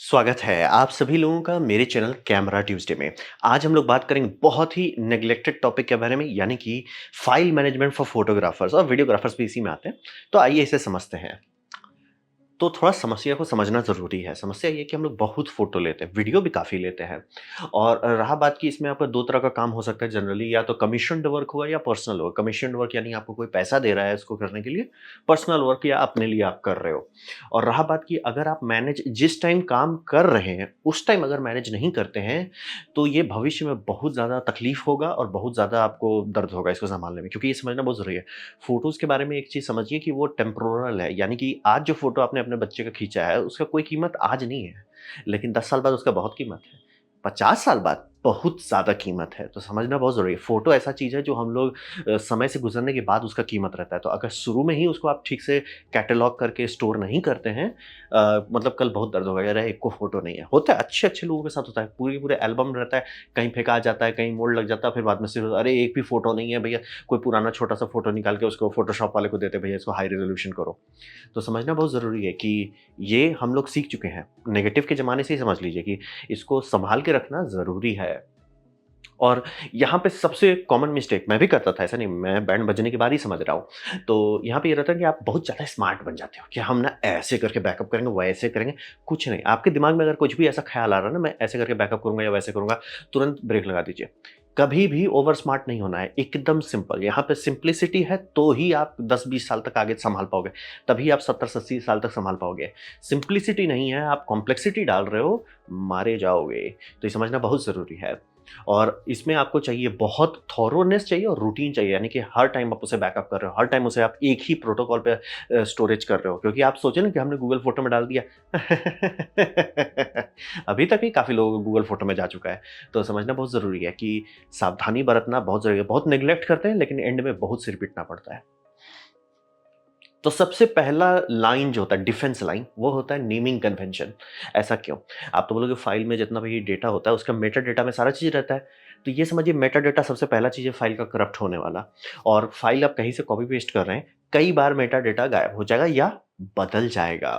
स्वागत है आप सभी लोगों का मेरे चैनल कैमरा ट्यूज़डे में। आज हम लोग बात करेंगे बहुत ही नेग्लेक्टेड टॉपिक के बारे में यानी कि फाइल मैनेजमेंट फॉर फोटोग्राफर्स और वीडियोग्राफर्स भी इसी में आते हैं। तो आइए इसे समझते हैं। तो थोड़ा समस्या को समझना ज़रूरी है। समस्या ये है कि हम लोग बहुत फ़ोटो लेते हैं, वीडियो भी काफ़ी लेते हैं। और रहा बात कि इसमें आपका 2 तरह का काम हो सकता है जनरली या तो कमीशन्ड वर्क हुआ या पर्सनल वर्क। कमीशन्ड वर्क यानी आपको कोई पैसा दे रहा है इसको करने के लिए, पर्सनल वर्क या अपने लिए आप कर रहे हो। और रहा बात कि अगर आप मैनेज जिस टाइम काम कर रहे हैं, उस टाइम अगर मैनेज नहीं करते हैं, तो ये भविष्य में बहुत ज़्यादा तकलीफ़ होगा और बहुत ज़्यादा आपको दर्द होगा इसको सँभालने में, क्योंकि ये समझना बहुत ज़रूरी है। फ़ोटोज़ के बारे में एक चीज़ समझिए कि वो टेम्पोरल है, यानी कि आज जो फ़ोटो आपने अपने बच्चे का खींचा है, उसका कोई कीमत आज नहीं है, लेकिन 10 साल बाद उसका बहुत कीमत है। 50 साल बाद बहुत ज़्यादा कीमत है, तो समझना बहुत ज़रूरी है। फ़ोटो ऐसा चीज़ है जो हम लोग समय से गुज़रने के बाद उसका कीमत रहता है, तो अगर शुरू में ही उसको आप ठीक से कैटलॉग करके स्टोर नहीं करते हैं मतलब कल बहुत दर्द होगा, अरे! एक को फ़ोटो नहीं है। होता है, अच्छे-अच्छे लोगों के साथ होता है, पूरे-पूरे एल्बम रहता है, कहीं फेंका जाता है, कहीं मोड़ लग जाता है, फिर बाद में सिर्फ अरे! एक भी फ़ोटो नहीं है भैया, कोई पुराना छोटा-सा फ़ोटो निकाल के उसको फ़ोटोशॉप वाले को देते हैं, भैया इसको हाई रेज़ोल्यूशन करो। तो समझना बहुत ज़रूरी है कि ये हम लोग सीख चुके हैं। नेगेटिव के ज़माने से ही समझ लीजिए कि इसको सँभाल के रखना ज़रूरी है। और यहाँ पे सबसे कॉमन मिस्टेक मैं भी करता था, ऐसा नहीं, मैं बैंड बजने के बाद ही समझ रहा हूँ। तो यहाँ पे ये रहता है कि आप बहुत ज़्यादा स्मार्ट बन जाते हो कि हम ना ऐसे करके बैकअप करेंगे, वैसे करेंगे, कुछ नहीं। आपके दिमाग में अगर कुछ भी ऐसा ख़्याल आ रहा है ना, मैं ऐसे करके बैकअप करूँगा या वैसे करूँगा, तुरंत ब्रेक लगा दीजिए। कभी भी ओवर स्मार्ट नहीं होना है, एकदम सिंपल। यहाँ पे सिंप्लिसिटी है तो ही आप 10-20 साल तक आगे सँभाल पाओगे, तभी आप 70-80 साल तक सँभाल पाओगे। सिंप्लिसिटी नहीं है, आप कॉम्प्लेक्सिटी डाल रहे हो, मारे जाओगे। तो ये समझना बहुत ज़रूरी है। और इसमें आपको चाहिए बहुत थॉरोनेस चाहिए और रूटीन चाहिए, यानी कि हर टाइम आप उसे बैकअप कर रहे हो, हर टाइम उसे आप एक ही प्रोटोकॉल पे स्टोरेज कर रहे हो, क्योंकि आप सोचे ना कि हमने गूगल फोटो में डाल दिया। अभी तक ही काफ़ी लोगों को गूगल फोटो में जा चुका है। तो समझना बहुत ज़रूरी है कि सावधानी बरतना बहुत ज़रूरी है। बहुत नेग्लेक्ट करते हैं लेकिन एंड में बहुत सिर पीटना पड़ता है। तो सबसे पहला लाइन जो होता है डिफेंस लाइन, वो होता है नेमिंग कन्वेंशन। ऐसा क्यों? आप तो बोलोगे फाइल में जितना भी डेटा होता है उसका मेटा डेटा में सारा चीज़ रहता है। तो ये समझिए मेटा डेटा सबसे पहला चीज़ है फाइल का करप्ट होने वाला। और फाइल आप कहीं से कॉपी पेस्ट कर रहे हैं, कई बार मेटा डेटा गायब हो जाएगा या बदल जाएगा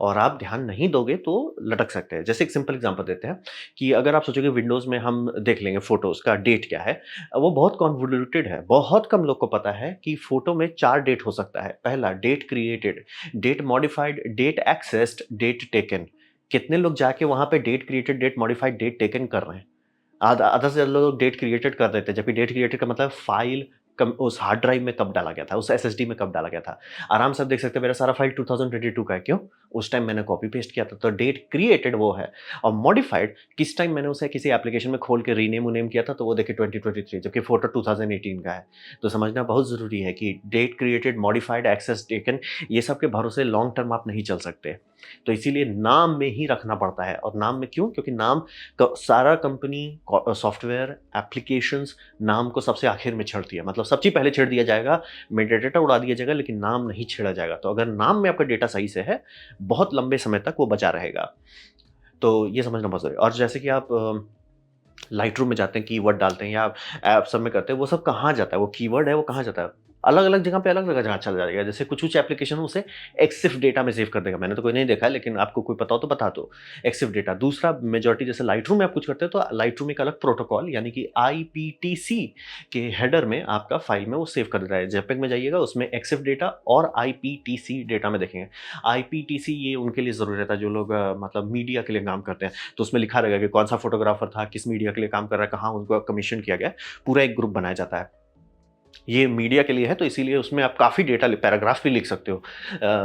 और आप ध्यान नहीं दोगे तो लटक सकते हैं। जैसे एक सिंपल एग्जांपल देते हैं कि अगर आप सोचोगे विंडोज़ में हम देख लेंगे फ़ोटोज़ का डेट क्या है, वो बहुत कॉन्वोल्यूटेड है। बहुत कम लोग को पता है कि फ़ोटो में 4 डेट हो सकता है। पहला date created, date modified, date accessed, date taken. कितने लोग जाके वहाँ पे date created, date modified, date taken कर रहे हैं। आधा से ज़्यादा लोग डेट क्रिएटेड कर देते हैं, जबकि डेट क्रिएटेड का मतलब फ़ाइल कम उस हार्ड ड्राइव में कब डाला गया था, उस एसएसडी में कब डाला गया था। आराम से आप देख सकते हैं मेरा सारा फ़ाइल 2022 का है, क्यों? उस टाइम मैंने कॉपी पेस्ट किया था, तो डेट क्रिएटेड वो है। और मॉडिफाइड किस टाइम मैंने उसे किसी एप्लीकेशन में खोल के रीनेम-वूनेम किया था, तो वो देखिए 2023, जबकि फ़ोटो 2018 का है। तो समझना बहुत ज़रूरी है कि date created, modified, access taken, ये सब के भरोसे लॉन्ग टर्म आप नहीं चल सकते। तो इसीलिए नाम में ही रखना पड़ता है। और नाम में क्यों? क्योंकि नाम सारा कंपनी सॉफ्टवेयर एप्लीकेशंस नाम को सबसे आखिर में छेड़ती है, मतलब सब चीज़ पहले छेड़ दिया जाएगा, मेटा डेटा उड़ा दिया जाएगा, लेकिन नाम नहीं छेड़ा जाएगा। तो अगर नाम में आपका डेटा सही से है, बहुत लंबे समय तक वो बचा रहेगा। तो ये समझना बहुत ज़रूरी है। और जैसे कि आप लाइटरूम में जाते हैं, कीवर्ड डालते हैं या ऐप सब में करते हैं, वो सब कहाँ जाता है? वो कीवर्ड है, वो कहाँ जाता है? अलग-अलग जगह पे अलग-अलग जगह चला जाएगा। जैसे कुछ-कुछ एप्लीकेशन उसे एक्सिफ डेटा में सेव कर देगा। मैंने तो कोई नहीं देखा है, लेकिन आपको कोई पता हो तो बता दो। एक्सिफ डेटा। दूसरा मेजॉरिटी जैसे लाइटरूम में आप कुछ करते हैं, तो लाइटरूम एक अलग प्रोटोकॉल यानी कि आईपीटीसी के हेडर में आपका फ़ाइल में वो सेव कर देता है। जेपेग में जाइएगा, उसमें एक्सिफ डेटा और आईपीटीसी डेटा में देखेंगे। आईपीटीसी ये उनके लिए ज़रूरी रहता है जो लोग मतलब मीडिया के लिए काम करते हैं। तो उसमें लिखा रहेगा कि कौन-सा फ़ोटोग्राफ़र था, किस मीडिया के लिए काम कर रहा है, कहाँ उनको कमीशन किया गया है। पूरा एक ग्रुप बनाया जाता है। ये मीडिया के लिए है, तो इसीलिए उसमें आप काफ़ी डेटा पैराग्राफ भी लिख सकते हो।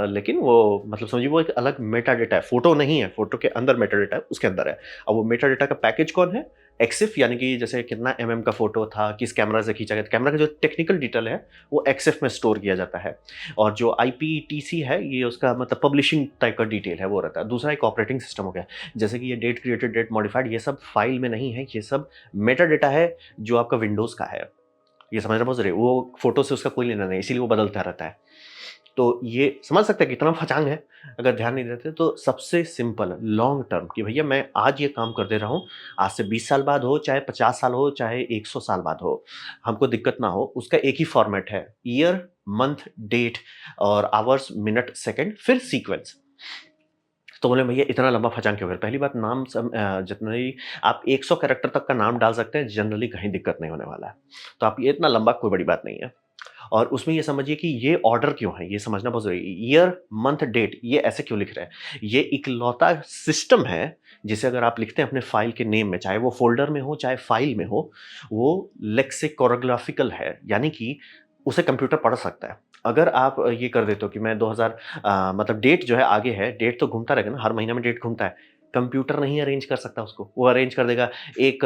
लेकिन वो मतलब समझिए वो एक अलग मेटा डेटा है, फ़ोटो नहीं है, फ़ोटो के अंदर मेटा डेटा है, उसके अंदर है। अब वो मेटा डेटा का पैकेज कौन है? एक्सिफ, यानी कि जैसे कितना एमएम का फ़ोटो था, किस कैमरा से खींचा गया था, कैमरा का जो टेक्निकल डिटेल है, वो एक्सिफ में स्टोर किया जाता है। और जो आईपीटीसी है, ये उसका मतलब पब्लिशिंग टाइप का डिटेल है, वो रहता है। दूसरा एक ऑपरेटिंग सिस्टम हो गया, जैसे कि ये डेट क्रिएटेड, डेट मॉडिफाइड, ये सब फाइल में नहीं है, ये सब मेटा डेटा है, जो आपका विंडोज़ का है। ये समझना बहुत ज़रूरी है। वो फ़ोटो से उसका कोई लेना नहीं, इसीलिए वो बदलता रहता है। तो ये समझ सकते हैं कितना फचांग है, अगर ध्यान नहीं देते तो। सबसे सिंपल लॉन्ग टर्म कि भैया मैं आज ये काम कर दे रहा हूँ, आज से 20 साल बाद हो, चाहे 50 साल हो, चाहे 100 साल बाद हो, हमको दिक्कत ना हो, उसका एक ही फॉर्मेट है, ईयर, मंथ, डेट और आवर्स, मिनट, सेकंड, फिर सीक्वेंस। तो बोले भैया इतना लंबा फचांग क्यों कर? पहली बात नाम जितना ही आप 100 कैरेक्टर तक का नाम डाल सकते हैं, जनरली कहीं दिक्कत नहीं होने वाला है। तो आप ये इतना लंबा कोई बड़ी बात नहीं है। और उसमें ये समझिए कि ये ऑर्डर क्यों है, ये समझना बहुत ज़रूरी है। ईयर, मंथ, डेट ये ऐसे क्यों लिख रहे हैं? ये इकलौता सिस्टम है, जिसे अगर आप लिखते हैं अपने फ़ाइल के नेम में, चाहे वो फ़ोल्डर में हो, चाहे फ़ाइल में हो, वो लेक्सिकोग्राफिकल है, यानी कि उसे कंप्यूटर पढ़ सकता है। अगर आप ये कर देते हो कि मैं 2000 मतलब डेट जो है आगे है, डेट तो घूमता रहेगा ना, हर महीने में डेट घूमता है। कंप्यूटर नहीं अरेंज कर सकता उसको, वो अरेंज कर देगा 1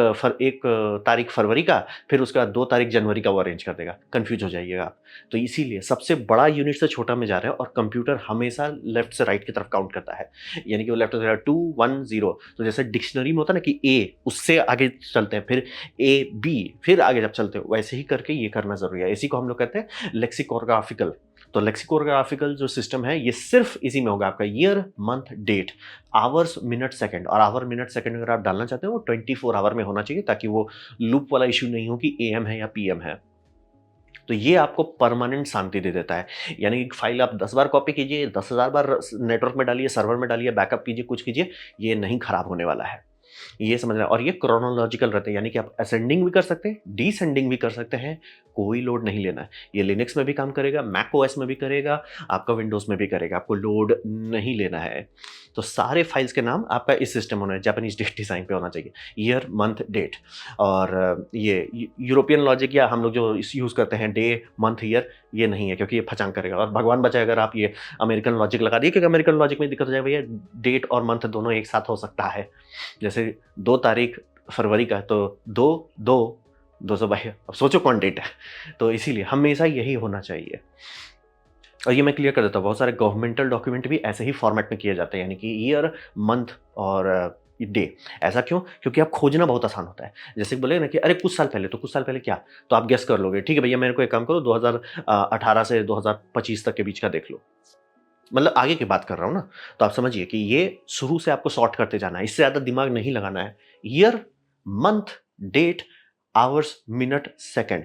तारीख फरवरी का, फिर उसके बाद 2 तारीख जनवरी का वो अरेंज कर देगा, कन्फ्यूज़ हो जाइएगा आप। तो इसीलिए सबसे बड़ा यूनिट से छोटा में जा रहे हैं और कंप्यूटर हमेशा लेफ्ट से राइट की तरफ काउंट करता है। यानी कि वो लेफ्ट से 2 1 0, तो जैसे डिक्शनरी में होता है ना कि ए, उससे आगे चलते हैं, फिर ए, बी, फिर आगे जब चलते हो, वैसे ही करके ये करना ज़रूरी है। इसी को हम लोग कहते हैं लेक्सिकोग्राफिकल। तो लेक्सिकोग्राफिकल जो सिस्टम है, ये सिर्फ़ इसी में होगा आपका year, month, date, hours, minute, second. और आवर, मिनट, सेकंड अगर आप डालना चाहते हो, वो 24 आवर में होना चाहिए, ताकि वो लूप वाला इश्यू नहीं हो कि एएम है या पीएम है। तो ये आपको परमानेंट शांति दे देता है। यानी कि फाइल आप 10 बार कॉपी कीजिए, 10,000 बार नेटवर्क में डालिए, सर्वर में डालिए, बैकअप कीजिए, कुछ कीजिए, ये नहीं खराब होने वाला है। ये समझना। और ये क्रोनोलॉजिकल रहते हैं, यानी कि आप असेंडिंग भी कर सकते हैं, डिसेंडिंग भी कर सकते हैं, कोई लोड नहीं लेना है। ये लिनक्स में भी काम करेगा, मैक ओएस में भी करेगा, आपका विंडोज़ में भी करेगा, आपको लोड नहीं लेना है। तो सारे फाइल्स के नाम आपका इस सिस्टम होना है, जापानीज़ डेट डिज़ाइन पे होना चाहिए, ईयर, मंथ, डेट। और ये यूरोपियन लॉजिक या हम लोग जो इस यूज़ करते हैं डे, मंथ, ईयर, ये नहीं है, क्योंकि ये फचांग करेगा। और भगवान बचाए अगर आप ये अमेरिकन लॉजिक लगा दिए, क्योंकि अमेरिकन लॉजिक में दिक्कत हो जाए भैया, डेट और मंथ दोनों एक साथ हो सकता है। जैसे 2 तारीख फरवरी का, तो 2 भाई, अब सोचो कौन डेट है। तो इसीलिए हमेशा यही होना चाहिए। और ये मैं क्लियर कर देता हूँ, बहुत सारे गवर्नमेंटल डॉक्यूमेंट भी ऐसे ही फॉर्मेट में किए जाते हैं, यानी कि ईयर, मंथ और डे। ऐसा क्यों? क्योंकि आप खोजना बहुत आसान होता है। जैसे बोले ना कि अरे कुछ साल पहले, तो कुछ साल पहले क्या? तो आप गेस कर लोगे, ठीक है भैया मेरे को एक काम करो, 2018 से 2025 तक के बीच का देख लो। मतलब आगे की बात कर रहा हूँ ना। तो आप समझिए कि ये शुरू से आपको सॉर्ट करते जाना है, इससे ज़्यादा दिमाग नहीं लगाना है। Year, month, date, hours, minute, second.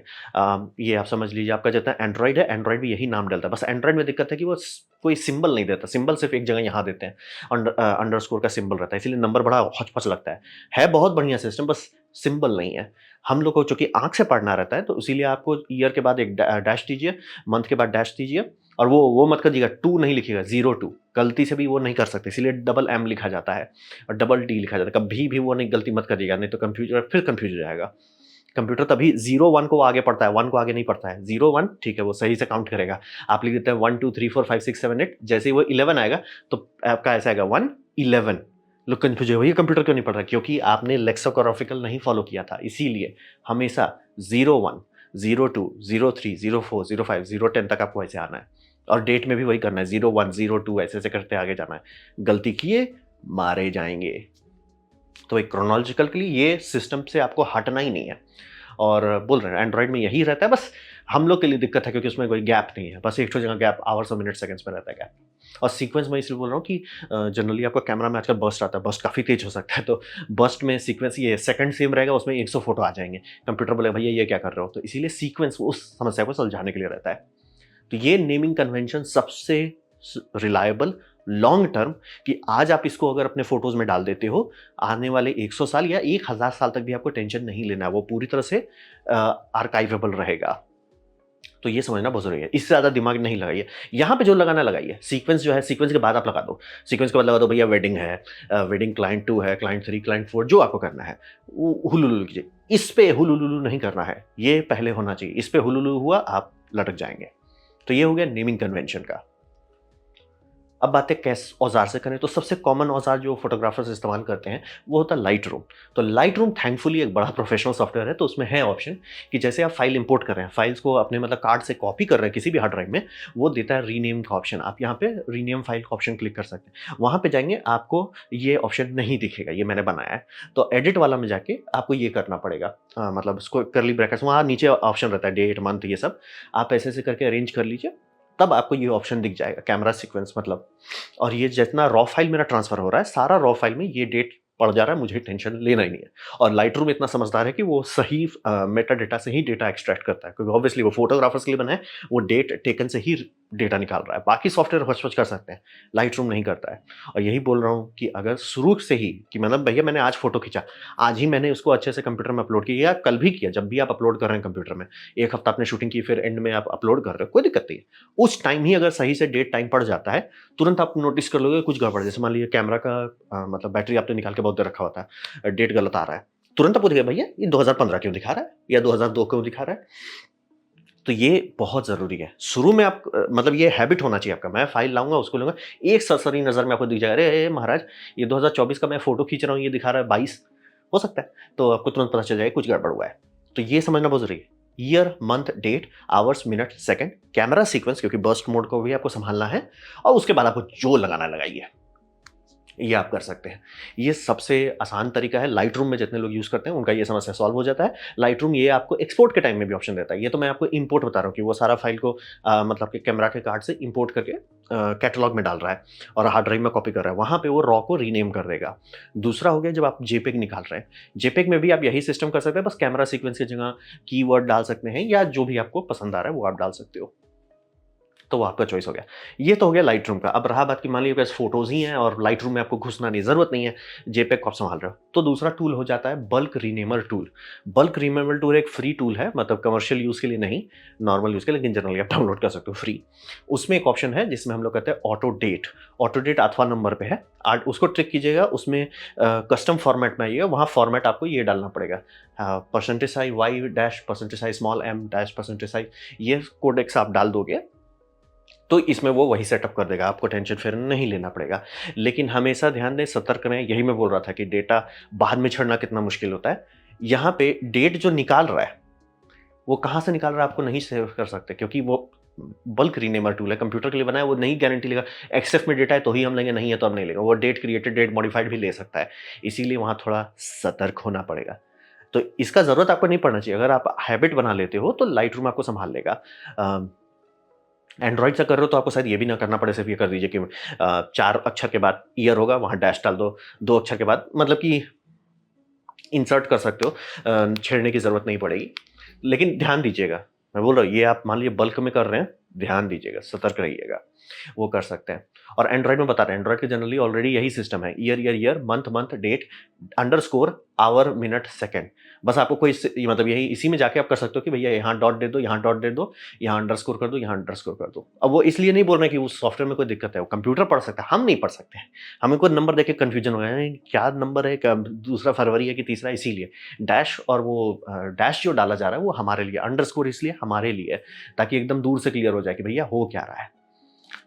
ये आप समझ लीजिए, आपका जितना एंड्रॉइड है, एंड्रॉइड भी यही नाम डालता है। बस एंड्रॉइड में दिक्कत है कि वो कोई सिंबल नहीं देता, सिंबल सिर्फ एक जगह यहाँ देते हैं, अंडरस्कोर का सिंबल रहता है, इसीलिए नंबर बड़ा हौच-पौच लगता है बहुत बढ़िया सिस्टम, बस सिंबल नहीं है। हम लोग को चूंकि आंख से पढ़ना रहता है, तो इसीलिए आपको ईयर के बाद एक डैश दीजिए, मंथ के बाद डैश दीजिए, और वो मत करिएगा, 2 नहीं लिखिएगा, 02, गलती से भी वो नहीं कर सकते, इसीलिए डबल एम लिखा जाता है और डबल डी लिखा जाता है। कभी भी वो नहीं, गलती मत करिएगा, नहीं तो कंफ्यूजन, फिर कंफ्यूज हो जाएगा। कंप्यूटर तभी 0 1 को आगे पढ़ता है, 1 को आगे नहीं पढ़ता है। 0 1 ठीक है, वो सही से काउंट करेगा। आप लिख देते हैं 1 2 3 4 5 6 7 8, जैसे ही वो 11 आएगा तो आपका ऐसा आएगा 1 11। लोग कंफ्यूज हो, ये कंप्यूटर क्यों नहीं पढ़ रहा? क्योंकि आपने लेक्सिकोग्राफिकल नहीं फॉलो किया था, इसीलिए हमेशा 0 1 0 2 0 3 0 4 0 5 0 10 तक आपको ऐसे आना है। और डेट में भी वही करना है, 0 1 0 2 ऐसे ऐसे करते आगे जाना है। गलती किए मारे जाएंगे। तो एक क्रोनोलॉजिकल के लिए ये सिस्टम से आपको हटना ही नहीं है। और बोल रहे हैं एंड्रॉइड में यही रहता है, बस हम लोग के लिए दिक्कत है क्योंकि उसमें कोई गैप नहीं है, बस एक जगह गैप आवर्स और मिनट सेकंड्स में रहता है गैप। और सीक्वेंस में इसलिए बोल रहा हूँ कि जनरली आपका कैमरा में आजकल बर्स्ट आता है, बर्स्ट काफ़ी तेज हो सकता है, तो बर्स्ट में सीक्वेंस ये सेकंड सेम रहेगा, उसमें 100 फोटो आ जाएंगे। कंप्यूटर बोले भैया ये क्या कर रहे हो, तो इसीलिए सीक्वेंस उस समस्या को सुलझाने के लिए रहता है। तो ये नेमिंग कन्वेंशन सबसे रिलायबल लॉन्ग टर्म, कि आज आप इसको अगर अपने फोटोज में डाल देते हो, आने वाले 100 साल या 1000 साल तक भी आपको टेंशन नहीं लेना है, वो पूरी तरह से आर्काइवेबल रहेगा। तो ये समझना बहुत जरूरी है, इससे ज्यादा दिमाग नहीं लगाइए। यहाँ पे जो लगाना लगाइए, सीक्वेंस जो है, सीक्वेंस के बाद आप लगा दो, सीक्वेंस के बाद लगा दो भैया वेडिंग है, वेडिंग क्लाइंट 2 है, क्लाइंट 3, क्लाइंट 4, जो आपको करना है हुलुलु कीजिए। इस पे हुलुलु नहीं करना है, ये पहले होना चाहिए। इस पे हुलुलु हुआ आप लटक जाएंगे। तो ये हो गया नेमिंग कन्वेंशन का। अब बातें किस औजार से करें, तो सबसे कॉमन औजार जो फोटोग्राफर्स इस्तेमाल करते हैं वो होता है लाइट रूम। तो लाइट रूम थैंकफुली एक बड़ा प्रोफेशनल सॉफ्टवेयर है, तो उसमें है ऑप्शन कि जैसे आप फाइल इंपोर्ट कर रहे हैं, फाइल्स को अपने मतलब कार्ड से कॉपी कर रहे हैं किसी भी हार्ड ड्राइव में, वो देता है रीनेम का ऑप्शन। आप यहाँ पे रीनेम फाइल का ऑप्शन क्लिक कर सकते हैं, वहाँ पे जाएंगे आपको ये ऑप्शन नहीं दिखेगा, ये मैंने बनाया है। तो एडिट वाला में जाके आपको ये करना पड़ेगा, मतलब उसको करली ब्रैकेट्स, वहाँ नीचे ऑप्शन रहता है डेट मंथ ये सब, आप ऐसे ऐसे करके अरेंज कर लीजिए, तब आपको ये ऑप्शन दिख जाएगा कैमरा सीक्वेंस मतलब। और ये जितना रॉ फाइल मेरा ट्रांसफर हो रहा है, सारा रॉ फाइल में ये डेट पड़ जा रहा है, मुझे टेंशन लेना ही नहीं है। और लाइट रूम इतना समझदार है कि वो सही मेटा डेटा से ही डेटा एक्सट्रैक्ट करता है, क्योंकि ऑब्वियसली वो फोटोग्राफर्स के लिए बना है, वो डेट टेकन से ही डेटा निकाल रहा है, बाकी सॉफ्टवेयर हौच-पौच कर सकते हैं, लाइटरूम नहीं करता है। और यही बोल रहा हूँ कि अगर शुरू से ही कि मतलब भैया मैंने आज फ़ोटो खींचा, आज ही मैंने उसको अच्छे से कंप्यूटर में अपलोड किया या कल भी किया, जब भी आप अपलोड कर रहे हैं कंप्यूटर में, 1 हफ्ता आपने शूटिंग की फिर एंड में आप अपलोड कर रहे हो, कोई दिक्कत नहीं है। उस टाइम ही अगर सही से डेट टाइम पड़ जाता है, तुरंत आप नोटिस कर लोगे कुछ गड़बड़ है। जैसे मान लीजिए कैमरा का मतलब बैटरी आपने निकाल के बहुत देर रखा होता है, डेट गलत आ रहा है, तुरंत आपको दिखेगा भैया ये 2015 क्यों दिखा रहा है या 2002 क्यों दिखा रहा है? तो ये बहुत ज़रूरी है। शुरू में आप मतलब ये हैबिट होना चाहिए आपका, मैं फ़ाइल लाऊँगा, उसको लूँगा, एक सरसरी नज़र में आपको दिख जाएगा, "अरे! महाराज, ये 2024 का मैं फ़ोटो खींच रहा हूँ, ये दिखा रहा है 22।" हो सकता है, तो आपको तुरंत पता चल जाएगा कुछ गड़बड़ हुआ है। तो ये समझना बहुत ज़रूरी है। Year, month, date, hours, minute, second, camera sequence क्योंकि बर्स्ट मोड को भी आपको सँभालना है और उसके बाद आपको जो लगाना है लगाइए। ये आप कर सकते हैं। ये सबसे आसान तरीका है, लाइटरूम में जितने लोग यूज़ करते हैं, उनका ये समस्या सॉल्व हो जाता है। लाइटरूम ये आपको एक्सपोर्ट के टाइम में भी ऑप्शन देता है। ये तो मैं आपको इम्पोर्ट बता रहा हूँ कि वो सारा फ़ाइल को मतलब कि कैमरा के कार्ड से इम्पोर्ट करके कैटलॉग में डाल रहा है और हार्ड ड्राइव में कॉपी कर रहा है। वहाँ पे वो रॉ को रीनेम कर देगा। दूसरा हो गया जब आप जेपेग निकाल रहे हैं। जेपेग में भी आप यही सिस्टम कर सकते हैं, बस कैमरा सीक्वेंस की जगह कीवर्ड डाल सकते हैं या जो भी आपको पसंद आ रहा है, वो आप डाल सकते हो। तो वो आपका चॉइस हो गया। ये तो हो गया लाइटरूम का। अब रहा बात कि मान लीजिए आपके पास फ़ोटोज़ ही हैं और लाइटरूम में आपको घुसना नहीं, ज़रूरत नहीं है, जेपेग को आप सँभाल रहे हो। तो दूसरा टूल हो जाता है बल्क रीनेमर टूल। बल्क रीनेमर टूल एक फ्री टूल है, मतलब कमर्शियल यूज़ के लिए नहीं, नॉर्मल यूज़ के लिए, लेकिन जनरली आप डाउनलोड कर सकते हो फ्री। उसमें एक ऑप्शन है जिसमें हम लोग कहते हैं ऑटो डेट। ऑटो डेट 8वाँ नंबर पे है। उसको ट्रिक कीजिएगा, उसमें कस्टम फॉर्मेट में आइएगा, वहाँ फॉर्मेट आपको ये डालना पड़ेगा, percentage size y dash percentage size small m dash percentage size, ये कोडेक्स आप डाल दोगे तो इसमें वो वही सेटअप कर देगा, आपको टेंशन फिर नहीं लेना पड़ेगा। लेकिन हमेशा ध्यान दें, सतर्क रहें, यही मैं बोल रहा था कि डेटा बाद में छड़ना कितना मुश्किल होता है। यहाँ पे डेट जो निकाल रहा है, वो कहाँ से निकाल रहा है आपको नहीं सेव कर सकते क्योंकि वो बल्क रीनेमर टूल है, कंप्यूटर के लिए बना है, वो नहीं गारंटी लेगा, एक्सेफ में डेटा है तो ही हम लेंगे, नहीं है तो हम नहीं लेंगे। वो डेट क्रिएटेड, डेट मॉडिफाइड भी ले सकता है, इसीलिए वहाँ थोड़ा सतर्क होना पड़ेगा। तो इसका ज़रूरत आपको नहीं पड़ना चाहिए, अगर आप हैबिट बना लेते हो तो लाइटरूम आपको सँभाल लेगा। एंड्रॉइड से कर रहे हो तो आपको शायद ये भी ना करना पड़े, सिर्फ ये कर दीजिए कि 4 अक्षर के बाद ईयर होगा, वहाँ डैश डाल दो, 2 अक्षर के बाद मतलब कि इंसर्ट कर सकते हो, छेड़ने की ज़रूरत नहीं पड़ेगी। लेकिन ध्यान दीजिएगा, मैं बोल रहा हूँ ये आप मान लीजिए बल्क में कर रहे हैं, ध्यान दीजिएगा, सतर्क रहिएगा, वो कर सकते हैं। और एंड्रॉइड में बता रहे हैं, एंड्रॉइड के जनरली ऑलरेडी यही सिस्टम है, year, year, year, month, month, date, underscore, hour, minute, second. बस आपको कोई मतलब यही इसी में जाके आप कर सकते हो कि भैया यहाँ डॉट दे दो, यहाँ डॉट दे दो, यहाँ अंडरस्कोर कर दो, यहाँ अंडरस्कोर कर दो। अब वो इसलिए नहीं बोल रहे हैं कि उस सॉफ्टवेयर में कोई दिक्कत है, वो कंप्यूटर पढ़ सकता है, हम नहीं पढ़ सकते हैं। हमें कोई नंबर देख के कन्फ्यूजन हो गया है, क्या नंबर है, क्या दूसरा फरवरी है कि तीसरा, इसीलिए डैश और वो डैश जो डाला जा रहा है वो हमारे लिए, अंडरस्कोर इसलिए हमारे लिए, ताकि एकदम दूर से क्लियर हो जाए कि भैया हो क्या रहा है।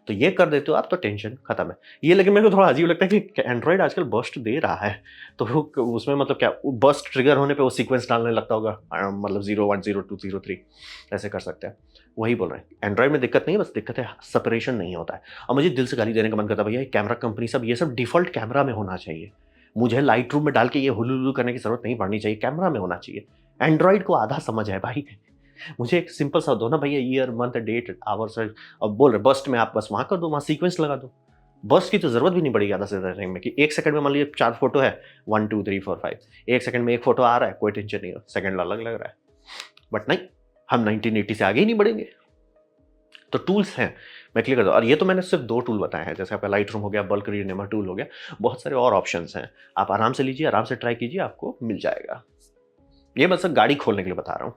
तो ये कर देते हो आप तो टेंशन खत्म है। ये लेकिन मेरे को थोड़ा अजीब लगता है कि एंड्रॉइड आजकल बर्स्ट दे रहा है, तो वो उसमें मतलब क्या बर्स्ट ट्रिगर होने पे वो सीक्वेंस डालने लगता होगा, मतलब 0 1 0 2 0 3 ऐसे कर सकते हैं। वही बोल रहे हैं, एंड्रॉइड में दिक्कत नहीं है, बस दिक्कत है सेपरेशन नहीं होता है। और मुझे दिल से गाली देने का मन करता है, भैया ये कैमरा कंपनी सब ये सब डिफ़ॉल्ट कैमरा में होना चाहिए। मुझे लाइट रूम में डाल के ये हुलू-लुलू करने की ज़रूरत नहीं पड़नी चाहिए, कैमरा में होना चाहिए। एंड्रॉइड को आधा समझ है भाई। मुझे एक सिंपल सा दो ना भैया, ईयर, मंथ, डेट, आवर्स, और बोल रहे बर्स्ट में आप बस वहाँ कर दो, वहाँ सीक्वेंस लगा दो। बर्स्ट की तो ज़रूरत भी नहीं पड़ेगी ज़्यादा से ज़्यादा टाइम में कि 1 सेकंड में मान लीजिए 4 फ़ोटो है, 1 2 3 4 5, 1 सेकंड में 1 फ़ोटो आ रहा है, कोई टेंशन नहीं हो, सेकंड अलग लग रहा है। बट नहीं, हम 1980 से आगे ही नहीं बढ़ेंगे। तो टूल्स हैं, मैं क्लियर कर दूँ, और ये तो मैंने सिर्फ 2 टूल बताए हैं, जैसे आपका लाइटरूम हो गया, बल्क रीनेमर टूल हो गया, बहुत सारे और ऑप्शंस हैं। आप आराम से लीजिए, आराम से ट्राई कीजिए, आपको मिल जाएगा। ये मैं सिर्फ गाड़ी खोलने के लिए बता रहा हूँ।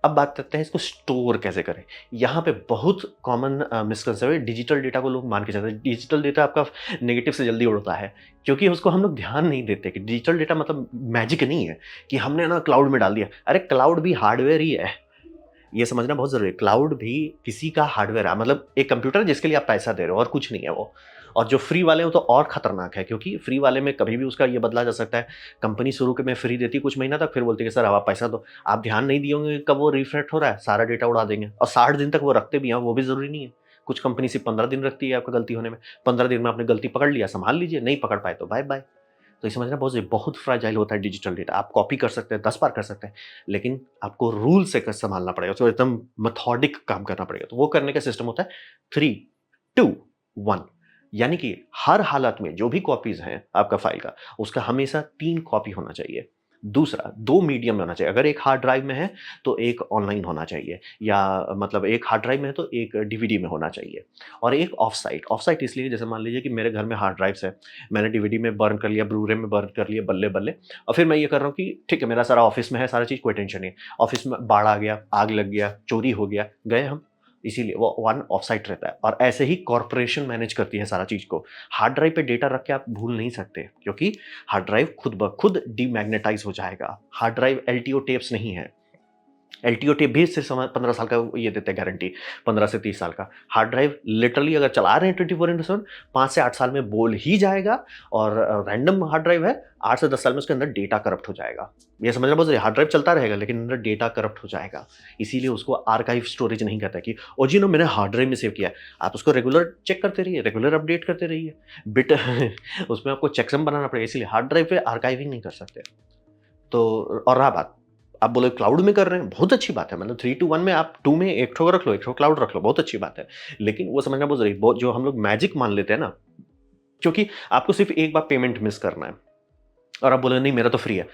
अब बात करते हैं इसको स्टोर कैसे करें। यहाँ पे बहुत कॉमन मिसकंसेप्शन है, डिजिटल डेटा को लोग मान के चलते हैं। डिजिटल डेटा आपका नेगेटिव से जल्दी उड़ता है, क्योंकि उसको हम लोग ध्यान नहीं देते कि डिजिटल डेटा मतलब मैजिक नहीं है कि हमने ना क्लाउड में डाल दिया। अरे क्लाउड भी हार्डवेयर ही है, ये समझना बहुत ज़रूरी है। क्लाउड भी किसी का हार्डवेयर है, मतलब एक कंप्यूटर है जिसके लिए आप पैसा दे रहे हो और कुछ नहीं है वो। और जो फ्री वाले हैं वो तो और खतरनाक है, क्योंकि फ्री वाले में कभी भी उसका ये बदला जा सकता है। कंपनी शुरू के में फ्री देती है कुछ महीना तक, फिर बोलती है कि सर अब आप पैसा दो। आप ध्यान नहीं दिए होंगे कब वो रिफ्रेश हो रहा है, सारा डेटा उड़ा देंगे, और 60 दिन तक वो रखते भी हैं, वो भी ज़रूरी नहीं है। कुछ कंपनी सिर्फ 15 दिन रखती है आपका गलती होने में। 15 दिन में आपने गलती पकड़ लिया, संभाल लीजिए, नहीं पकड़ पाए तो बाय बाय। तो ये समझना बहुत बहुत फ्रैजाइल होता है डिजिटल डेटा। आप कॉपी कर सकते हैं, 10 बार कर सकते हैं, लेकिन आपको रूल से संभालना पड़ेगा, तो एकदम मेथोडिक काम करना पड़ेगा। तो वो करने का सिस्टम होता है 3 2 1, यानी कि हर हालत में जो भी कॉपीज हैं आपका फाइल का, उसका हमेशा 3 कॉपी होना चाहिए। दूसरा, 2 मीडियम में होना चाहिए। अगर एक हार्ड ड्राइव में है, तो एक ऑनलाइन होना चाहिए, या मतलब एक हार्ड ड्राइव में है, तो एक डीवीडी में होना चाहिए, और एक ऑफ साइट। ऑफ साइट इसलिए, जैसे मान लीजिए कि मेरे घर में हार्ड ड्राइव्स है, मैंने डीवीडी में बर्न कर लिया, ब्लू रे में बर्न कर लिया, बल्ले-बल्ले, और फिर मैं ये कर रहा हूँ कि ठीक है, मेरा सारा ऑफ़िस में है, सारा चीज़, कोई टेंशन नहीं है। ऑफ़िस में बाढ़ आ गया, आग लग गया, चोरी हो गया, गए हम। इसीलिए वो वन ऑफ साइट रहता है, और ऐसे ही कॉर्पोरेशन मैनेज करती है सारा चीज़ को। हार्ड ड्राइव पे डेटा रख के आप भूल नहीं सकते, क्योंकि हार्ड ड्राइव खुद ब खुद डीमैग्नेटाइज़ हो जाएगा। हार्ड ड्राइव एलटीओ टेप्स नहीं है। एलटीओ टेप भी सिर्फ 15 साल का ये देते हैं गारंटी, 15 से 30 साल का। हार्ड ड्राइव लिटरली अगर चला रहे हैं 24/7, 5 से 8 साल में बोल ही जाएगा, और रैंडम हार्ड ड्राइव है, 8 से 10 साल में उसके अंदर डेटा करप्ट हो जाएगा। ये समझना बहुत ज़रूरी है, हार्ड ड्राइव चलता रहेगा लेकिन अंदर डेटा करप्ट हो जाएगा। इसीलिए उसको आर्काइव स्टोरेज नहीं कहता कि ओ जी नो मैंने हार्ड ड्राइव में सेव किया है। आप उसको रेगुलर चेक करते रहिए, रेगुलर अपडेट करते रहिए। बिट उसमें आपको चेकसम बनाना पड़ेगा, इसीलिए हार्ड ड्राइव पे आर्काइविंग नहीं कर सकते। तो और रहा बात, आप बोले क्लाउड में कर रहे हैं, बहुत अच्छी बात है, मतलब 3 to 1 में आप 2 में एक ठो रख लो, एक ठो क्लाउड रख लो, बहुत अच्छी बात है। लेकिन वो समझना बहुत ज़रूरी है, बहुत जो हम लोग मैजिक मान लेते हैं ना, क्योंकि आपको सिर्फ़ एक बार पेमेंट मिस करना है, और आप बोले नहीं मेरा तो फ्री है,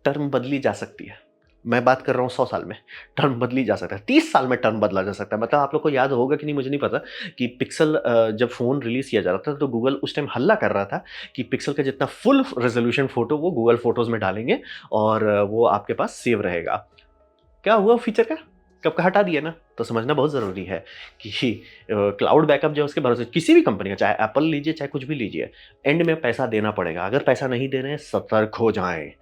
टर्म बदली जा सकती है। मैं बात कर रहा हूँ 100 साल में, टर्म बदली जा सकता है, 30 साल में टर्म बदला जा सकता है। मतलब आप लोग को याद होगा कि नहीं मुझे नहीं पता, कि पिक्सेल जब फ़ोन रिलीज़ किया जा रहा था, तो गूगल उस टाइम हल्ला कर रहा था कि पिक्सेल का जितना फुल रेज़ोल्यूशन फ़ोटो वो गूगल फ़ोटोज़ में डालेंगे, और वो आपके पास सेव रहेगा। क्या हुआ फीचर का? कब का हटा दिया ना? तो समझना बहुत ज़रूरी है कि क्लाउड बैकअप जो है उसके भरोसे किसी भी कंपनी का, चाहे एप्पल लीजिए, चाहे कुछ भी लीजिए, एंड में पैसा देना पड़ेगा। अगर पैसा नहीं दे रहे हैं, सतर्क हो जाएँ।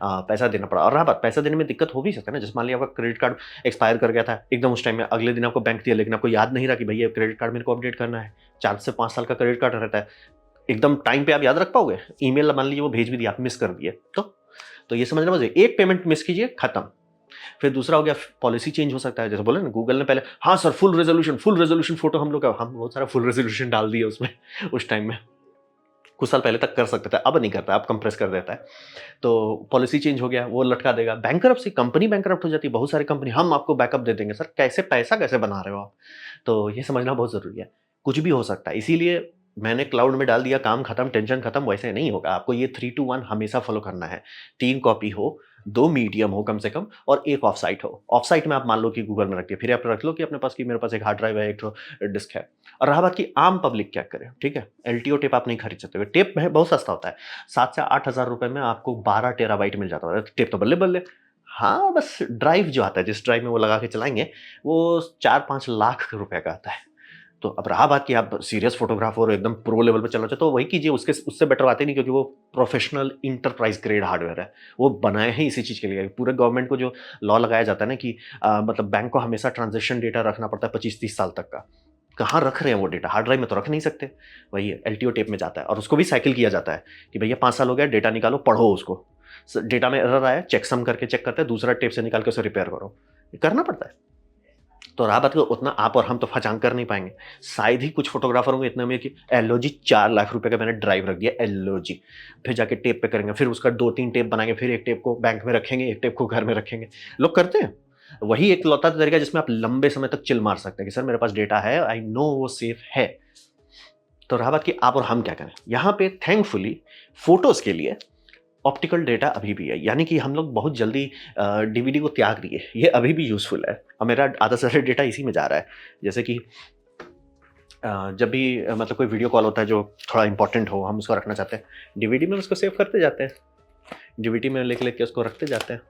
पैसा देना पड़ा, और रहा बात, पैसा देने में दिक्कत हो भी सकता है ना, जैसे मान लिया आपका क्रेडिट कार्ड एक्सपायर कर गया था, एकदम उस टाइम में अगले दिन आपको बैंक दिया, लेकिन आपको याद नहीं रहा कि भैया क्रेडिट कार्ड मेरे को अपडेट करना है। 4 से 5 साल का क्रेडिट कार्ड रहता है। एकदम टाइम पे आप याद रख पाओगे? ईमेल मान लीजिए वो भेज भी दिया, आप मिस कर दिए, तो ये समझना मुझे, एक पेमेंट मिस कीजिए, खत्म। फिर दूसरा हो गया, पॉलिसी चेंज हो सकता है, जैसे बोले ना गूगल ने पहले, हाँ सर फुल रेजोल्यूशन फोटो हम लोग का, हम बहुत सारा फुल रेजोल्यूशन डाल दिए उसमें उस टाइम में। कुछ साल पहले तक कर सकते थे, अब नहीं करता, अब कंप्रेस कर देता है। तो पॉलिसी चेंज हो गया, वो लटका देगा। बैंकरप्सी, कंपनी बैंकरप्ट हो जाती है, बहुत सारी कंपनी, हम आपको बैकअप दे देंगे। सर कैसे, पैसा कैसे बना रहे हो आप? तो ये समझना बहुत ज़रूरी है, कुछ भी हो सकता है। इसीलिए मैंने क्लाउड में डाल दिया, काम खत्म, टेंशन खत्म, वैसे नहीं होगा। आपको ये 3 to 1 हमेशा फॉलो करना है। 3 कॉपी हो, 2 मीडियम हो कम से कम, और 1 ऑफ साइट हो। ऑफ साइट में आप मान लो कि गूगल में रख दिया, फिर आप रख लो कि अपने पास, कि मेरे पास एक हार्ड ड्राइव है, एक ठो डिस्क है। और रहा बात कि आम पब्लिक क्या करे, ठीक है? एलटीओ टेप आप नहीं खरीद सकते। टेप है बहुत सस्ता होता है, 7 से 8 हज़ार रुपए में आपको 12 टेराबाइट मिल जाता है। टेप तो बल्ले-बल्ले। हाँ, बस ड्राइव जो आता है, जिस ड्राइव में वो लगा के चलाएँगे, वो 4-5 लाख रुपए का आता है। तो अब रहा बात कि आप सीरियस फ़ोटोग्राफ़र हो, एकदम प्रो लेवल पे चलना चाहते हो, तो वही कीजिए, उससे बेटर आते नहीं, क्योंकि वो प्रोफ़ेशनल एंटरप्राइज़ ग्रेड हार्डवेयर है। वो बनाए हैं इसी चीज़ के लिए। पूरे गवर्नमेंट को जो लॉ लगाया जाता है ना कि मतलब बैंक को हमेशा ट्रांज़ैक्शन डेटा रखना पड़ता है 25-30 साल तक का। कहाँ रख रहे हैं वो डेटा? हार्ड ड्राइव में तो रख नहीं सकते। वही है, एलटीओ टेप में जाता है, और उसको भी साइकिल किया जाता है कि भैया 5 साल हो गया, डेटा निकालो, पढ़ो उसको। डेटा में एरर आया, चेकसम करके चेक करते हैं, दूसरा टेप से निकाल के उसे रिपेयर करो। ये करना पड़ता है। तो रहा बात कि उतना आप और हम तो फचांग कर नहीं पाएँगे। शायद ही कुछ फ़ोटोग्राफ़र होंगे इतने में कि एलओजी 4 लाख रुपए का मैंने ड्राइव रख दिया, एलओजी। फिर जाके टेप पे करेंगे, फिर उसका 2-3 टेप बनाएँगे, फिर एक टेप को बैंक में रखेंगे, एक टेप को घर में रखेंगे। लोग करते हैं। वही एकलौता तरीका है जिसमें आप लंबे समय तक चिल मार सकते हैं कि सर मेरे पास डेटा है, आई नो वो सेफ है। तो रहा बात कि आप और हम क्या करें? यहाँ पे थैंकफुली फ़ोटोज़ के लिए ऑप्टिकल डेटा अभी भी है, यानी कि हम लोग बहुत जल्दी डीवीडी को त्याग दिए, ये अभी भी यूज़फुल है, और मेरा आधा से ज़्यादा डेटा इसी में जा रहा है। जैसे कि जब भी मतलब कोई वीडियो कॉल होता है जो थोड़ा इंपॉर्टेंट हो, हम उसको रखना चाहते हैं, डीवीडी में उसको सेव करते जाते हैं, डीवीडी में लिख के उसको रखते जाते हैं।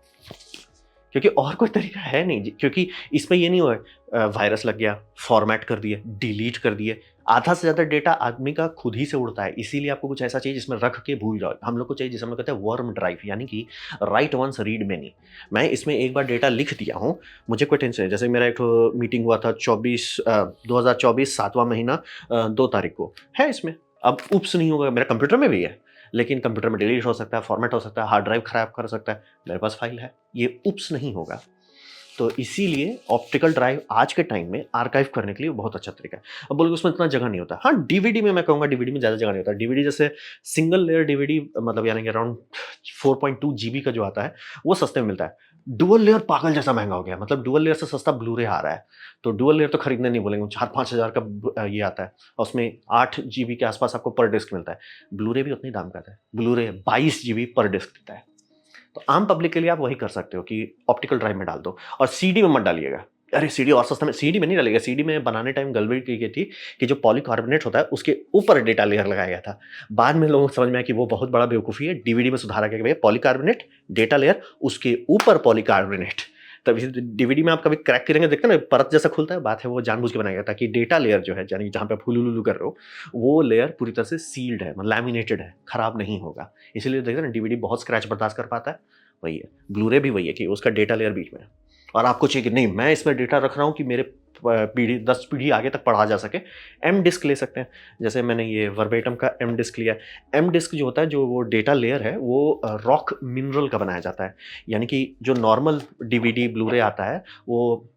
क्योंकि और कोई तरीका है नहीं जी, क्योंकि इसमें ये नहीं हुआ वायरस लग गया, फॉर्मेट कर दिए, डिलीट कर दिए। आधा से ज़्यादा डेटा आदमी का खुद ही से उड़ता है, इसीलिए आपको कुछ ऐसा चाहिए जिसमें रख के भूल जाओ। हम लोग को चाहिए जिसे हम लोग कहते हैं वर्म ड्राइव, यानी कि राइट वंस रीड मेनी। मैं इसमें एक बार डेटा लिख दिया हूँ, मुझे कोई टेंशन नहीं। जैसे मेरा एक ठो मीटिंग हुआ था 2024 7वां महीना 2 तारीख को, है इसमें। अब ऊप्स नहीं होगा, मेरे कंप्यूटर में भी है, लेकिन कंप्यूटर में डिलीट हो सकता है, फॉर्मेट हो सकता है, हार्ड ड्राइव खराब कर सकता है, मेरे पास फाइल है, ये ऊप्स नहीं होगा। तो इसीलिए ऑप्टिकल ड्राइव आज के टाइम में आर्काइव करने के लिए बहुत अच्छा तरीका है। अब बोलोगे उसमें इतना जगह नहीं होता। हाँ, डीवीडी में मैं कहूँगा डीवीडी में ज़्यादा जगह नहीं होता। डीवीडी जैसे सिंगल लेयर डीवीडी, मतलब यानी कि अराउंड 4.2 जीबी का जो आता है, वो सस्ते में मिलता है। डुअल लेयर पागल जैसा महँगा हो गया, मतलब डुअल लेयर से सस्ता ब्लू-रे आ रहा है। तो डुअल लेयर तो खरीदने नहीं बोलेंगे, 4-5 हज़ार का ये आता है, और उसमें 8 जीबी के आसपास आपको पर डिस्क मिलता है। ब्लू-रे भी उतने ही दाम का आता है। ब्लू-रे 22 जीबी पर डिस्क देता है। तो आम पब्लिक के लिए आप वही कर सकते हो कि ऑप्टिकल ड्राइव में डाल दो और सीडी में मत डालिएगा। अरे सीडी और सस्ता में, सीडी में नहीं डालिएगा। सीडी में बनाने टाइम गड़बड़ी की गई थी कि जो पॉलीकार्बोनेट होता है उसके ऊपर डेटा लेयर लगाया गया था। बाद में लोगों को समझ में आया कि वो बहुत बड़ा बेवकूफ़ी है। डीवीडी में सुधारा गया कि भैया पॉलीकार्बोनेट डेटा लेयर, उसके ऊपर पॉलीकार्बोनेट। तभी डीवीडी में आप कभी क्रैक करेंगे, देखते हैं ना परत जैसा खुलता है, बात है वो जानबूझ के बनाया गया ताकि डेटा लेयर जो है, यानी जहाँ पे आप हुलुलुलु कर रहे हो, वो लेयर पूरी तरह से सील्ड है, मतलब लैमिनेटेड है, खराब नहीं होगा। इसीलिए देखते हैं ना डीवीडी बहुत स्क्रैच बर्दाश्त कर पाता है। वही है, ब्लूरे भी वही है कि उसका डेटा लेयर बीच में है और आपको चाहिए कि नहीं मैं इसमें डेटा रख रहा हूँ कि मेरे पीढ़ी 10 पीढ़ी आगे तक पढ़ा जा सके। एम डिस्क ले सकते हैं, जैसे मैंने ये वर्बेटम का एम डिस्क लिया। एम डिस्क जो होता है, जो वो डेटा लेयर है, वो रॉक मिनरल का बनाया जाता है। यानी कि जो नॉर्मल डीवीडी ब्लूरे आता है, वो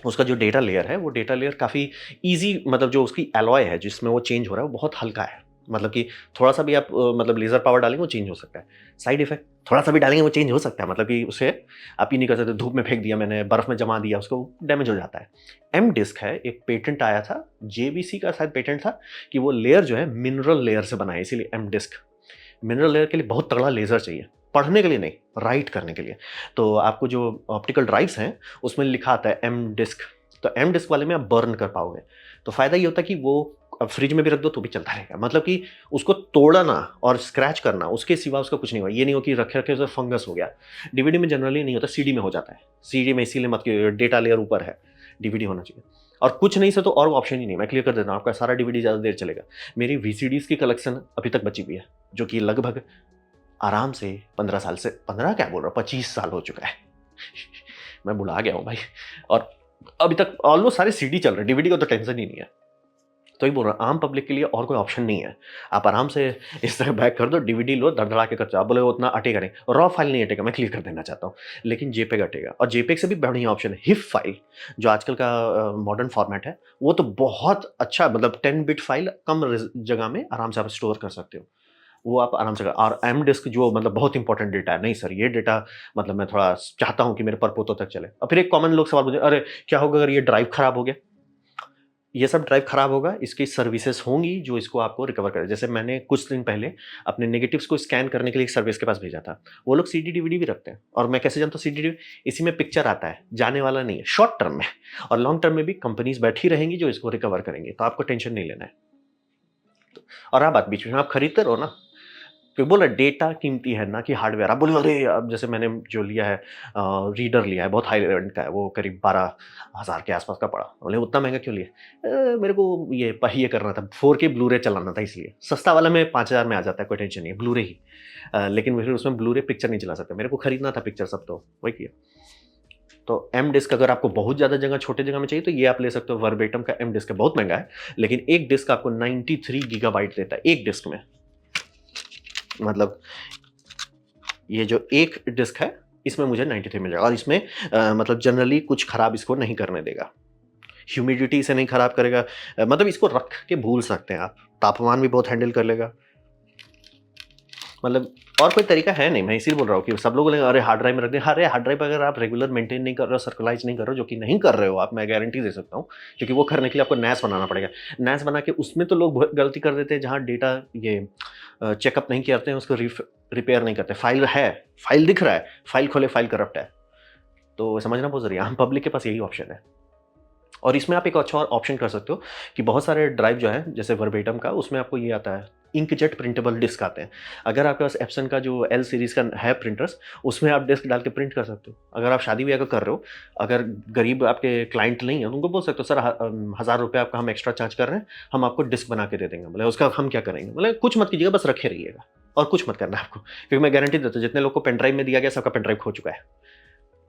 उसका जो डेटा लेयर है, वो डेटा लेयर काफ़ी ईजी, मतलब जो उसकी एलॉय है जिसमें वो चेंज हो रहा है, वो बहुत हल्का है। मतलब कि थोड़ा सा भी आप मतलब लेज़र पावर डालेंगे वो चेंज हो सकता है। साइड इफेक्ट थोड़ा सा भी डालेंगे वो चेंज हो सकता है, मतलब कि उसे आप ये नहीं कर सकते धूप में फेंक दिया मैंने, बर्फ़ में जमा दिया, उसको डैमेज हो जाता है। एम डिस्क है, एक पेटेंट आया था, जेबीसी का शायद पेटेंट था, कि वो लेयर जो है मिनरल लेयर से बना है, इसीलिए एम डिस्क। मिनरल लेयर के लिए बहुत तगड़ा लेज़र चाहिए, पढ़ने के लिए नहीं, राइट करने के लिए। तो आपको जो ऑप्टिकल ड्राइव्स हैं उसमें लिखा आता है एम डिस्क, तो एम डिस्क वाले में आप बर्न कर पाओगे। तो फ़ायदा ये होता है कि वो अब फ्रिज में भी रख दो तो भी चलता रहेगा, मतलब कि उसको तोड़ना और स्क्रैच करना, उसके सिवा उसका कुछ नहीं हुआ। ये नहीं हो कि रखे रखे उसे फंगस हो गया। डीवीडी में जनरली नहीं होता, सीडी में हो जाता है। सीडी में इसीलिए मत कि डेटा लेयर ऊपर है, डीवीडी होना चाहिए। और कुछ नहीं से तो और ऑप्शन ही नहीं, मैं क्लियर कर देता हूँ, आपका सारा डीवीडी ज़्यादा देर चलेगा। मेरी वीसीडीज़ की कलेक्शन अभी तक बची हुई है, जो कि लगभग आराम से 15 साल से, 15 क्या बोल रहा हूँ, 25 साल हो चुका है। मैं बुला गया हूँ भाई, और अभी तक ऑलमोस्ट सारे सीडी चल रहे हैं, डीवीडी का तो टेंशन ही नहीं है। तो ही बोल रहा हूँ, आम पब्लिक के लिए और कोई ऑप्शन नहीं है। आप आराम से इस तरह बैक कर दो, डीवीडी लो, धड़धड़ा के करते हो। आप बोले उतना अटेगा नहीं, रॉ फाइल नहीं अटेगा, मैं क्लियर कर देना चाहता हूँ, लेकिन जेपेग अटेगा। और जेपेग से भी बढ़िया ऑप्शन है हिफ फाइल, जो आजकल का मॉडर्न फॉर्मेट है, वो तो बहुत अच्छा, मतलब 10 बिट फाइल कम जगह में आराम से आप स्टोर कर सकते हो। वो आप आराम से कर। और एम डिस्क जो मतलब बहुत इंपॉर्टेंट डेटा है, नहीं सर ये डेटा मतलब मैं थोड़ा चाहता हूँ कि मेरे परपोतों तक चले। और फिर एक कॉमन लोग सवाल पूछे, अरे क्या होगा अगर ये ड्राइव खराब हो गया? ये सब ड्राइव खराब होगा, इसकी सर्विसेज होंगी जो इसको आपको रिकवर करे। जैसे मैंने कुछ दिन पहले अपने नेगेटिव्स को स्कैन करने के लिए एक सर्विस के पास भेजा था। वो लोग सीडी डीवीडी भी रखते हैं, और मैं कैसे जानता हूँ सीडी डीवीडी? इसी में पिक्चर आता है, जाने वाला नहीं है शॉर्ट टर्म में, और लॉन्ग टर्म में भी कंपनीज बैठी रहेंगी जो इसको रिकवर करेंगी, तो आपको टेंशन नहीं लेना है। और आप बात बीच में आप खरीदते रहो ना, क्योंकि बोला डेटा कीमती है ना कि हार्डवेयर। आप बोले अरे अब जैसे मैंने जो लिया है रीडर लिया है, बहुत हाई रेंट का है, वो करीब 12,000 के आसपास का पड़ा। बोले उतना महंगा क्यों लिया? मेरे को ये करना था, 4K ब्लूरे चलाना था, इसलिए सस्ता वाला में 5,000 में आ जाता है, कोई टेंशन नहीं है, ब्लूरे ही। लेकिन फिर उसमें ब्लूरे पिक्चर नहीं चला सकते, मेरे को खरीदना था पिक्चर सब, तो वही किया। तो एम डिस्क अगर आपको बहुत ज़्यादा जगह छोटे जगह में चाहिए तो ये आप ले सकते हो, वर्बेटम का एम डिस्क है, बहुत महंगा है, लेकिन एक डिस्क आपको 93 गीगाबाइट देता है एक डिस्क में। मतलब ये जो एक डिस्क है इसमें मुझे 93 मिल जाएगा, और इसमें मतलब जनरली कुछ खराब इसको नहीं करने देगा, ह्यूमिडिटी से नहीं खराब करेगा। मतलब इसको रख के भूल सकते हैं आप, तापमान भी बहुत हैंडल कर लेगा। मतलब और कोई तरीका है नहीं, मैं इसीलिए बोल रहा हूँ कि सब लोग बोलेंगे अरे हार्ड ड्राइव में रख दें। अरे हार्ड ड्राइव अगर आप रेगुलर मेंटेन नहीं कर रहे हो, सर्कुलाइज नहीं कर रहे हो, जो कि नहीं कर रहे हो आप, मैं गारंटी दे सकता हूँ, क्योंकि वो करने के लिए आपको नैस बनाना पड़ेगा। नैस बना के उसमें तो लोग बहुत गलती कर देते हैं, जहाँ डेटा ये चेकअप नहीं करते हैं, उसको रिपेयर नहीं करते। फाइल है, फाइल दिख रहा है, फाइल खोले फाइल करप्ट है, तो समझना बहुत जरूरी है। हम पब्लिक के पास यही ऑप्शन है। और इसमें आप एक अच्छा और ऑप्शन कर सकते हो कि बहुत सारे ड्राइव जो है जैसे वर्बेटम का, उसमें आपको ये आता है इंकजेट प्रिंटेबल डिस्क आते हैं। अगर आपके पास एप्सन का जो एल सीरीज का है प्रिंटर्स, उसमें आप डिस्क डाल के प्रिंट कर सकते हो। अगर आप शादी ब्याह का कर रहे हो, अगर गरीब आपके क्लाइंट नहीं है, उनको बोल सकते हो सर 1,000 रुपये आपका हम एक्स्ट्रा चार्ज कर रहे हैं, हम आपको डिस्क बना के दे देंगे। मतलब उसका हम क्या करेंगे, मतलब कुछ मत कीजिएगा, बस रखे रहिएगा और कुछ मत करना आपको, क्योंकि मैं गारंटी देता हूँ जितने लोग को पेन ड्राइव में दिया गया सबका पेन ड्राइव खो चुका है।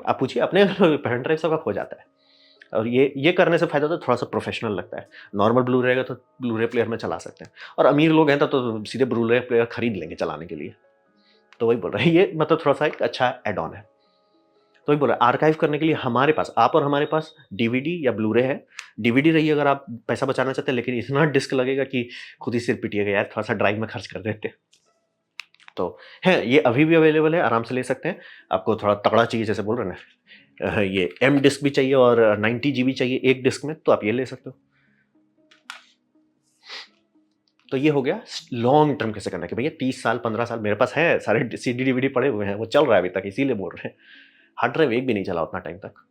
आप पूछिए अपने पेन ड्राइव सबका खो जाता है। और ये करने से फ़ायदा तो थोड़ा सा प्रोफेशनल लगता है। नॉर्मल ब्लू रहेगा तो ब्लू-रे प्लेयर में चला सकते हैं, और अमीर लोग हैं तो सीधे ब्लू-रे प्लेयर खरीद लेंगे चलाने के लिए। तो वही बोल रहे हैं, ये मतलब थोड़ा-सा एक अच्छा ऐड ऑन है। तो वही बोल रहा है, आर्काइव करने के लिए हमारे पास, आप और हमारे पास डीवीडी या ब्लू-रे है। डीवीडी रही अगर आप पैसा बचाना चाहते हैं, लेकिन इतना डिस्क लगेगा कि खुद ही सिर पिटिएगा, यार थोड़ा-सा ड्राइव में खर्च कर देते। तो है, ये अभी भी अवेलेबल है, आराम से ले सकते हैं। आपको थोड़ा तगड़ा चाहिए जैसे बोल रहे हैं ना, ये एम डिस्क भी चाहिए और 90 जीबी चाहिए एक डिस्क में, तो आप ये ले सकते हो। तो ये हो गया लॉन्ग टर्म कैसे करना है कि भैया 30 साल 15 साल मेरे पास है, सारे सीडी डीवीडी पड़े हुए हैं, वो चल रहा है अभी तक, इसीलिए बोल रहे हैं। हार्ड ड्राइव एक भी नहीं चला उतना टाइम तक।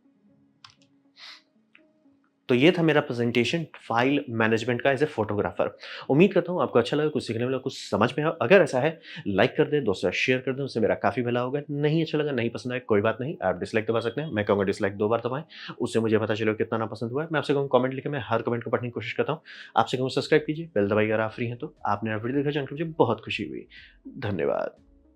तो ये था मेरा प्रेजेंटेशन फाइल मैनेजमेंट का एज ए फोटोग्राफर। उम्मीद करता हूँ आपको अच्छा लगा, कुछ सीखने मिला, कुछ समझ में आया। अगर ऐसा है लाइक कर दें, दोस्तों से शेयर कर दें, उससे मेरा काफ़ी भला होगा। नहीं अच्छा लगा, नहीं पसंद आया, कोई बात नहीं, आप डिसलाइक दबा सकते हैं। मैं कहूँगा डिसलाइक 2 बार दबाएँ, उससे मुझे पता चलेगा कितना नापसंद हुआ है। मैं आपसे कहूँ कमेंट लिखें, मैं हर कमेंट को पढ़ने की कोशिश करता हूँ। आपसे कहूँ सब्सक्राइब कीजिए, बेल दबाइए अगर आप फ्री हैं तो। आपने मेरा वीडियो देखा जानकर मुझे बहुत खुशी हुई। धन्यवाद।